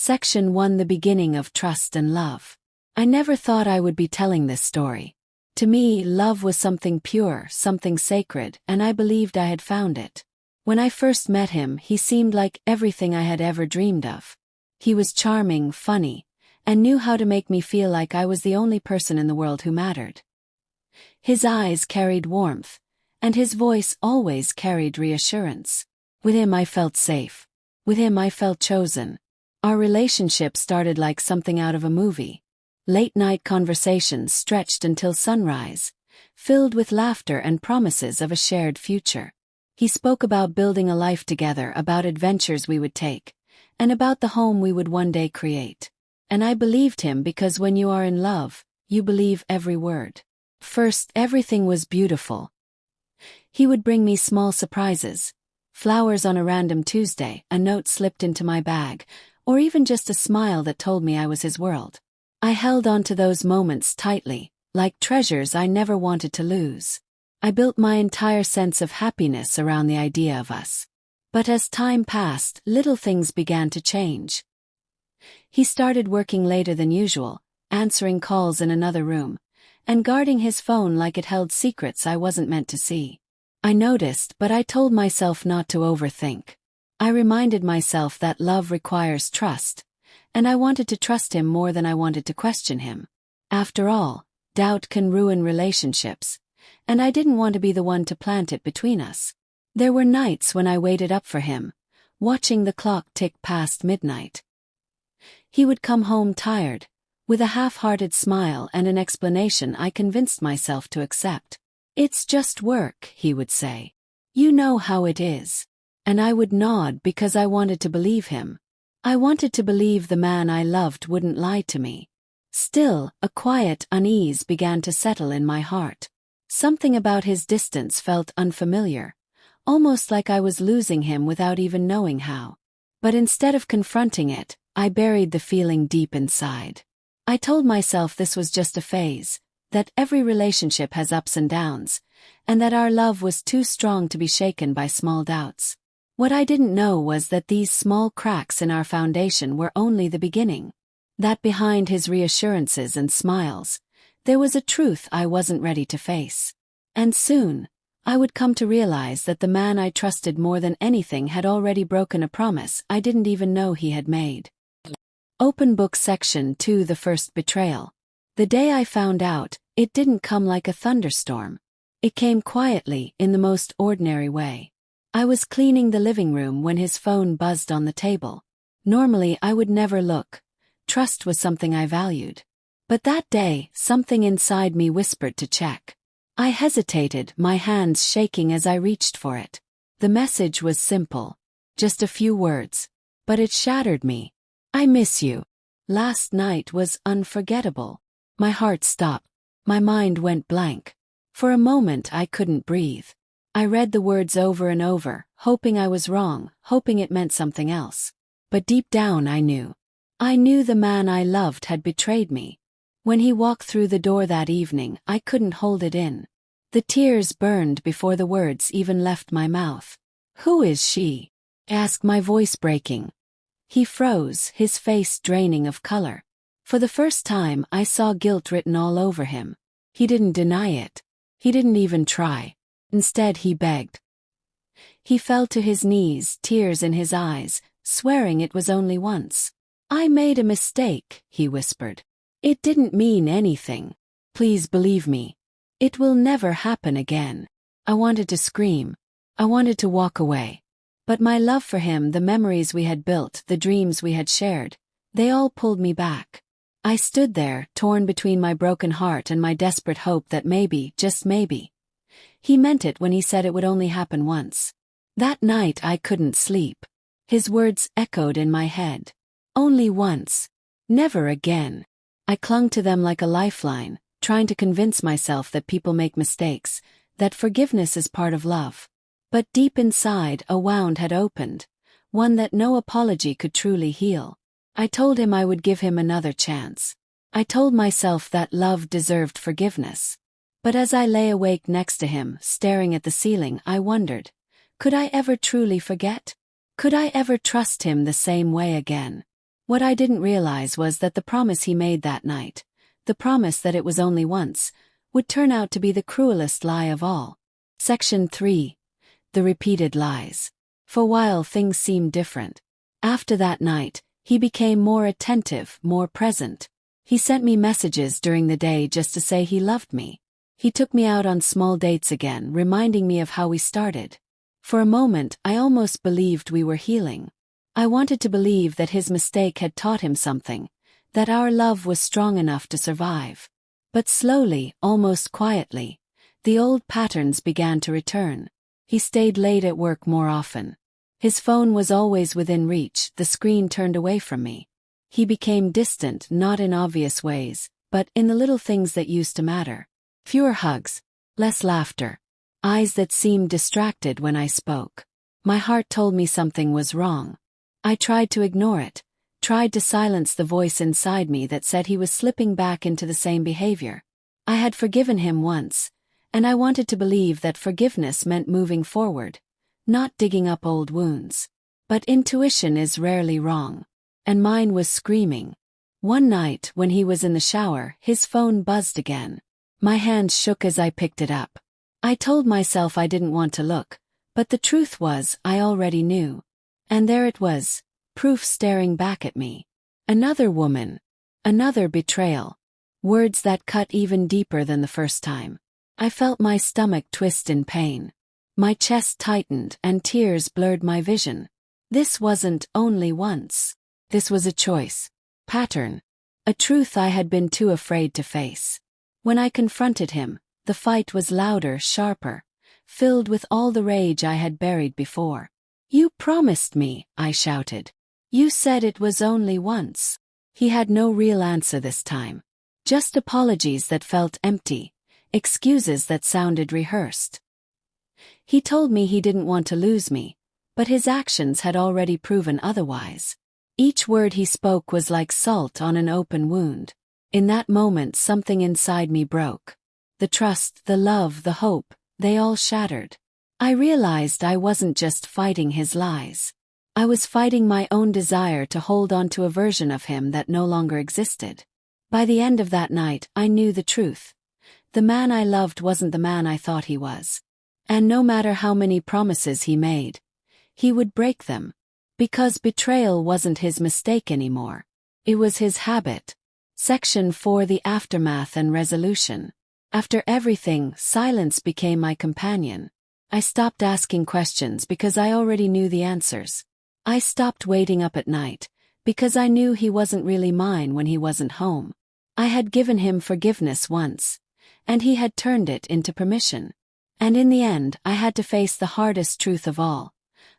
Section 1: The Beginning of Trust and Love. I never thought I would be telling this story. To me, love was something pure, something sacred, and I believed I had found it. When I first met him, he seemed like everything I had ever dreamed of. He was charming, funny, and knew how to make me feel like I was the only person in the world who mattered. His eyes carried warmth, and his voice always carried reassurance. With him I felt safe. With him I felt chosen. Our relationship started like something out of a movie. Late-night conversations stretched until sunrise, filled with laughter and promises of a shared future. He spoke about building a life together, about adventures we would take, and about the home we would one day create. And I believed him because when you are in love, you believe every word. First, everything was beautiful. He would bring me small surprises. Flowers on a random Tuesday, a note slipped into my bag, or even just a smile that told me I was his world. I held on to those moments tightly, like treasures I never wanted to lose. I built my entire sense of happiness around the idea of us. But as time passed, little things began to change. He started working later than usual, answering calls in another room, and guarding his phone like it held secrets I wasn't meant to see. I noticed, but I told myself not to overthink. I reminded myself that love requires trust, and I wanted to trust him more than I wanted to question him. After all, doubt can ruin relationships, and I didn't want to be the one to plant it between us. There were nights when I waited up for him, watching the clock tick past midnight. He would come home tired, with a half-hearted smile and an explanation I convinced myself to accept. "It's just work," he would say. "You know how it is." And I would nod because I wanted to believe him. I wanted to believe the man I loved wouldn't lie to me. Still, a quiet unease began to settle in my heart. Something about his distance felt unfamiliar, almost like I was losing him without even knowing how. But instead of confronting it, I buried the feeling deep inside. I told myself this was just a phase, that every relationship has ups and downs, and that our love was too strong to be shaken by small doubts. What I didn't know was that these small cracks in our foundation were only the beginning. That behind his reassurances and smiles, there was a truth I wasn't ready to face. And soon, I would come to realize that the man I trusted more than anything had already broken a promise I didn't even know he had made. Open Book Section 2: The First Betrayal. The day I found out, it didn't come like a thunderstorm. It came quietly, in the most ordinary way. I was cleaning the living room when his phone buzzed on the table. Normally I would never look. Trust was something I valued. But that day, something inside me whispered to check. I hesitated, my hands shaking as I reached for it. The message was simple. Just a few words. But it shattered me. "I miss you." Last night was unforgettable. My heart stopped. My mind went blank. For a moment I couldn't breathe. I read the words over and over, hoping I was wrong, hoping it meant something else. But deep down I knew. I knew the man I loved had betrayed me. When he walked through the door that evening, I couldn't hold it in. The tears burned before the words even left my mouth. "Who is she?" I asked, my voice breaking. He froze, his face draining of color. For the first time, I saw guilt written all over him. He didn't deny it. He didn't even try. Instead, he begged. He fell to his knees, tears in his eyes, swearing it was only once. "I made a mistake," he whispered. "It didn't mean anything. Please believe me. It will never happen again." I wanted to scream. I wanted to walk away. But my love for him, the memories we had built, the dreams we had shared, they all pulled me back. I stood there, torn between my broken heart and my desperate hope that maybe, just maybe, he meant it when he said it would only happen once. That night I couldn't sleep. His words echoed in my head. Only once. Never again. I clung to them like a lifeline, trying to convince myself that people make mistakes, that forgiveness is part of love. But deep inside, a wound had opened, one that no apology could truly heal. I told him I would give him another chance. I told myself that love deserved forgiveness. But as I lay awake next to him, staring at the ceiling, I wondered, could I ever truly forget? Could I ever trust him the same way again? What I didn't realize was that the promise he made that night, the promise that it was only once, would turn out to be the cruelest lie of all. Section 3. The repeated lies. For a while things seemed different. After that night, he became more attentive, more present. He sent me messages during the day just to say he loved me. He took me out on small dates again, reminding me of how we started. For a moment, I almost believed we were healing. I wanted to believe that his mistake had taught him something, that our love was strong enough to survive. But slowly, almost quietly, the old patterns began to return. He stayed late at work more often. His phone was always within reach, the screen turned away from me. He became distant, not in obvious ways, but in the little things that used to matter. Fewer hugs, less laughter, eyes that seemed distracted when I spoke. My heart told me something was wrong. I tried to ignore it, tried to silence the voice inside me that said he was slipping back into the same behavior. I had forgiven him once, and I wanted to believe that forgiveness meant moving forward, not digging up old wounds. But intuition is rarely wrong, and mine was screaming. One night, when he was in the shower, his phone buzzed again. My hands shook as I picked it up. I told myself I didn't want to look, but the truth was, I already knew. And there it was, proof staring back at me. Another woman. Another betrayal. Words that cut even deeper than the first time. I felt my stomach twist in pain. My chest tightened and tears blurred my vision. This wasn't only once. This was a choice. Pattern. A truth I had been too afraid to face. When I confronted him, the fight was louder, sharper, filled with all the rage I had buried before. "You promised me," I shouted. "You said it was only once." He had no real answer this time. Just apologies that felt empty, excuses that sounded rehearsed. He told me he didn't want to lose me, but his actions had already proven otherwise. Each word he spoke was like salt on an open wound. In that moment something inside me broke. The trust, the love, the hope, they all shattered. I realized I wasn't just fighting his lies. I was fighting my own desire to hold on to a version of him that no longer existed. By the end of that night, I knew the truth. The man I loved wasn't the man I thought he was. And no matter how many promises he made, he would break them. Because betrayal wasn't his mistake anymore. It was his habit. Section 4. The aftermath and resolution. After everything, silence became my companion. I stopped asking questions because I already knew the answers. I stopped waiting up at night because I knew he wasn't really mine when he wasn't home. I had given him forgiveness once, and he had turned it into permission. And in the end, I had to face the hardest truth of all.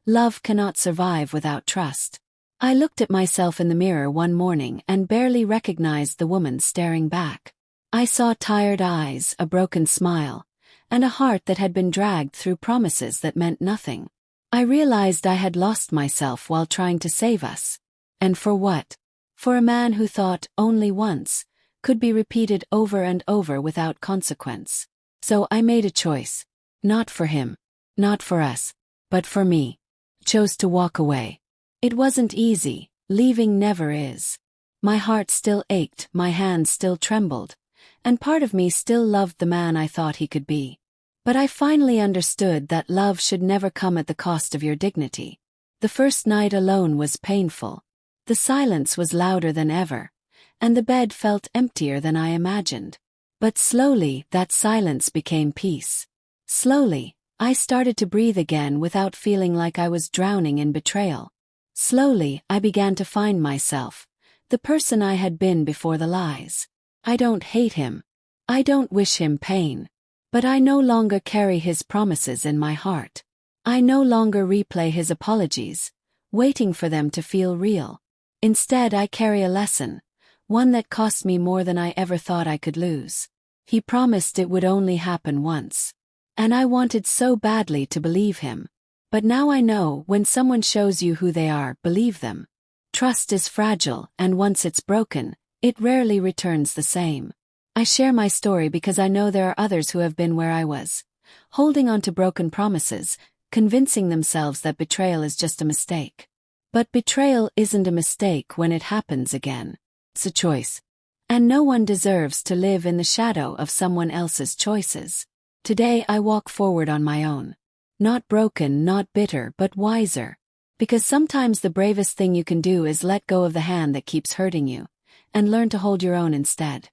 Love cannot survive without trust. I looked at myself in the mirror one morning and barely recognized the woman staring back. I saw tired eyes, a broken smile, and a heart that had been dragged through promises that meant nothing. I realized I had lost myself while trying to save us. And for what? For a man who thought only once could be repeated over and over without consequence. So I made a choice. Not for him. Not for us. But for me. Chose to walk away. It wasn't easy. Leaving never is. My heart still ached, my hands still trembled, and part of me still loved the man I thought he could be. But I finally understood that love should never come at the cost of your dignity. The first night alone was painful. The silence was louder than ever, and the bed felt emptier than I imagined. But slowly, that silence became peace. Slowly, I started to breathe again without feeling like I was drowning in betrayal. Slowly, I began to find myself, the person I had been before the lies. I don't hate him. I don't wish him pain. But I no longer carry his promises in my heart. I no longer replay his apologies, waiting for them to feel real. Instead, I carry a lesson, one that cost me more than I ever thought I could lose. He promised it would only happen once. And I wanted so badly to believe him. But now I know, when someone shows you who they are, believe them. Trust is fragile, and once it's broken, it rarely returns the same. I share my story because I know there are others who have been where I was, holding on to broken promises, convincing themselves that betrayal is just a mistake. But betrayal isn't a mistake when it happens again. It's a choice. And no one deserves to live in the shadow of someone else's choices. Today I walk forward on my own. Not broken, not bitter, but wiser. Because sometimes the bravest thing you can do is let go of the hand that keeps hurting you, and learn to hold your own instead.